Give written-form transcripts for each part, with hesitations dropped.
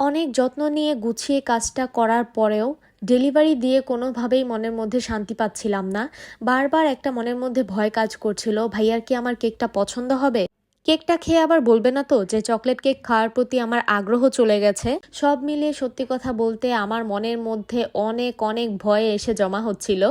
অনেক যত্ন নিয়ে গুছিয়ে কাজটা করার পরেও ডেলিভারি দিয়ে কোনোভাবেই মনের মধ্যে শান্তি পাচ্ছিলাম না। বারবার একটা মনের মধ্যে ভয় কাজ করছিল, ভাইয়ার কি আমার কেকটা পছন্দ হবে? কেকটা খেয়ে আবার বলবে না তো যে চকলেট কেক খাওয়ার প্রতি আমার আগ্রহ চলে গেছে? সব মিলিয়ে সত্যি কথা বলতে আমার মনের মধ্যে অনেক অনেক ভয় এসে জমা হচ্ছিল।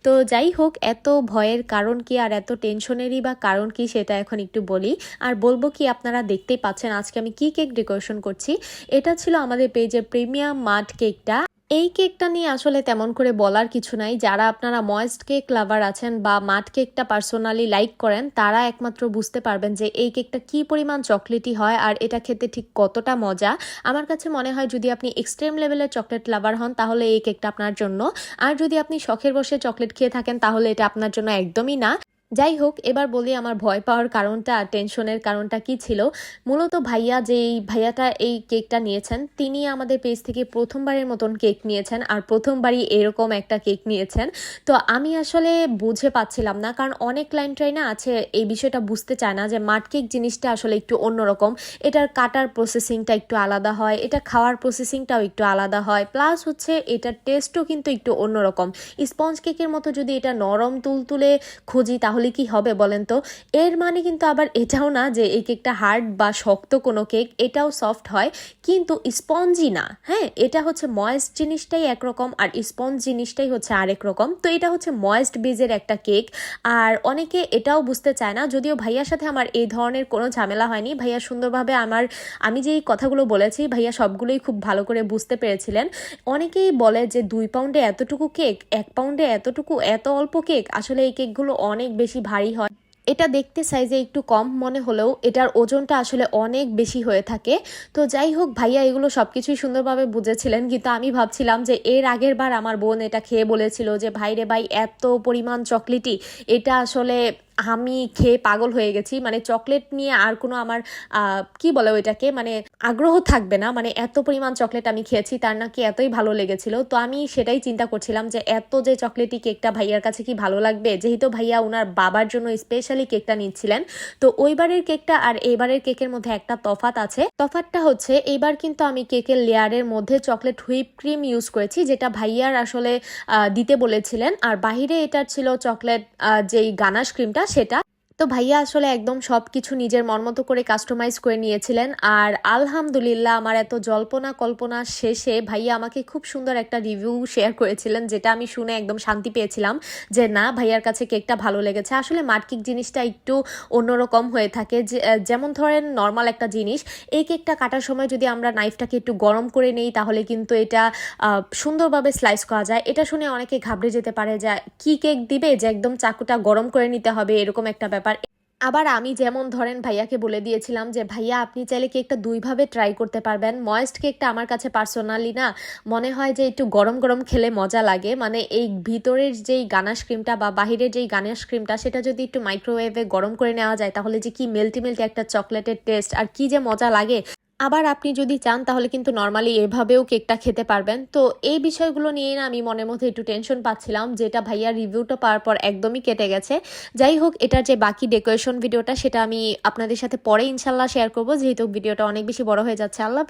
তো যাই হোক, এত ভয়ের কারণ কি আর এত টেনশনেরই বা কারণ কি সেটা এখন একটু বলি। আর বলবো কি, আপনারা দেখতেই পাচ্ছেন আজকে আমি কি কেক ডেকোরেশন করছি। এটা ছিল আমাদের পেজের প্রিমিয়াম মাড কেকটা। এই কেকটা নিয়ে আসলে তেমন করে বলার কিছু নাই। যারা আপনারা ময়েস্ট কেক লাভার আছেন বা মাড কেকটা পার্সোনালি লাইক করেন, তারা একমাত্র বুঝতে পারবেন যে এই কেকটা কি পরিমাণ চকলেটি হয় আর এটা খেতে ঠিক কতটা মজা। আমার কাছে মনে হয় যদি আপনি এক্সট্রিম লেভেলের চকলেট লাভার হন তাহলে এই কেকটা আপনার জন্য, আর যদি আপনি শখের বসে চকলেট খেয়ে থাকেন তাহলে এটা আপনার জন্য একদমই না। যাই হোক, এবার বলি আমার ভয় পাওয়ার কারণটা, টেনশনের কারণটা কি ছিল। মূলত ভাইয়াটা এই কেকটা নিয়েছেন, তিনি আমাদের পেজ থেকে প্রথমবারের মতন কেক নিয়েছেন আর প্রথমবারই এরকম একটা কেক নিয়েছেন। তো আমি আসলে বুঝে পাচ্ছিলাম না, কারণ অনেক ক্লায়েন্টরাই না আছে এই বিষয়টা বুঝতে চায় না যে মাড কেক জিনিসটা আসলে একটু অন্যরকম। এটার কাটার প্রসেসিংটা একটু আলাদা হয়, এটা খাওয়ার প্রসেসিংটাও একটু আলাদা হয়, প্লাস হচ্ছে এটার টেস্টও কিন্তু একটু অন্যরকম। স্পঞ্জ কেকের মতো যদি এটা নরম তুলতুলে খুঁজি তাহলে কি হবে বলেন তো? এর মানে কিন্তু আবার এটাও না যে এই কেকটা হার্ড বা শক্ত কোনো কেক, এটাও সফট হয় কিন্তু স্পঞ্জি না। হ্যাঁ, এটা হচ্ছে ময়েস্ট জিনিসটাই একরকম আর স্পঞ্জ জিনিসটাই হচ্ছে আরেক রকম। তো এটা হচ্ছে ময়েস্ট বেজের একটা কেক। আর অনেকে এটাও বুঝতে চায় না, যদিও ভাইয়ার সাথে আমার এই ধরনের কোনো ঝামেলা হয়নি। ভাইয়া সুন্দরভাবে আমি যেই কথাগুলো বলেছি ভাইয়া সবগুলোই খুব ভালো করে বুঝতে পেরেছিলেন। অনেকেই বলে যে 2 পাউন্ডে এতটুকু কেক, 1 পাউন্ডে এতটুকু, এত অল্প কেক। আসলে এই কেকগুলো অনেক বেশি ভারী হয়। এটা দেখতে সাইজে একটু কম মনে হলেও এটার ওজনটা আসলে অনেক বেশি হয়ে থাকে। তো যাই হোক, ভাইয়া এগুলো সবকিছুই সুন্দরভাবে বুঝেছিলেন, কিন্তু আমি ভাবছিলাম যে এর আগের বার আমার বোন এটা খেয়ে বলেছিল যে ভাই রে ভাই, এত পরিমাণ চকলেটি, এটা আসলে আমি খেয়ে পাগল হয়ে গেছি। মানে চকলেট নিয়ে আর কোনো আমার কি বলে ওইটাকে, মানে আগ্রহ থাকবে না। মানে এত পরিমাণ চকলেট আমি খেয়েছি, তার নাকি এতই ভালো লেগেছিল। তো আমি সেটাই চিন্তা করছিলাম যে এত যে চকলেটি কেকটা ভাইয়ার কাছে কি ভালো লাগবে, যেহেতু ভাইয়া ওনার বাবার জন্য স্পেশালি কেকটা নিচ্ছিলেন। তো ওইবারের কেকটা আর এইবারের কেকের মধ্যে একটা তফাৎ আছে। তফাৎটা হচ্ছে এইবার কিন্তু আমি কেকের লেয়ারের মধ্যে চকলেট হুইপ ক্রিম ইউজ করেছি, যেটা ভাইয়ার আসলে দিতে বলেছিলেন। আর বাহিরে এটা ছিল চকলেট যেই গানাশ ক্রিমটা সেটা। তো ভাইয়া আসলে একদম সব কিছু নিজের মন মতো করে কাস্টমাইজ করে নিয়েছিলেন। আর আলহামদুলিল্লাহ, আমার এত জল্পনা কল্পনা শেষে ভাইয়া আমাকে খুব সুন্দর একটা রিভিউ শেয়ার করেছিলেন, যেটা আমি শুনে একদম শান্তি পেয়েছিলাম যে না, ভাইয়ার কাছে কেকটা ভালো লেগেছে। আসলে মাড কেক জিনিসটা একটু অন্যরকম হয়ে থাকে, যেমন ধরেন নর্মাল একটা জিনিস, এই কেকটা কাটার সময় যদি আমরা নাইফটাকে একটু গরম করে নেই তাহলে কিন্তু এটা সুন্দরভাবে স্লাইস করা যায়। এটা শুনে অনেকে ঘাবড়ে যেতে পারে যে কি কেক দিবে যে একদম চাকুটা গরম করে নিতে হবে, এরকম একটা ব্যাপার। আবার আমি যেমন ধরেন ভাইয়াকে বলে দিয়েছিলাম যে ভাইয়া আপনি চাইলে কেকটা দুইভাবে ট্রাই করতে পারবেন। ময়েস্ট কেকটা আমার কাছে পার্সোনালি না মনে হয় যে একটু গরম গরম খেলে মজা লাগে। মানে এই ভিতরের যেই গানাশ ক্রিমটা বা বাহিরের যেই গানাশ ক্রিমটা, সেটা যদি একটু মাইক্রোওয়েভে গরম করে নেওয়া যায় তাহলে যে কি মেল্টি মেল্টি একটা চকলেটের টেস্ট আর কি যে মজা লাগে। আবার আপনি যদি চান তাহলে কিন্তু নর্মালি এভাবেও কেকটা খেতে পারবেন। তো এই বিষয়গুলো নিয়ে না আমি মনের মধ্যে একটু টেনশন পাচ্ছিলাম, যেটা ভাইয়ার রিভিউটা পাওয়ার পর একদমই কেটে গেছে। যাই হোক, এটার যে বাকি ডেকোরেশন ভিডিওটা সেটা আমি আপনাদের সাথে পরে ইনশাল্লাহ শেয়ার করবো, যেহেতু ভিডিওটা অনেক বেশি বড় হয়ে যাচ্ছে। আল্লাহ হাফেজ।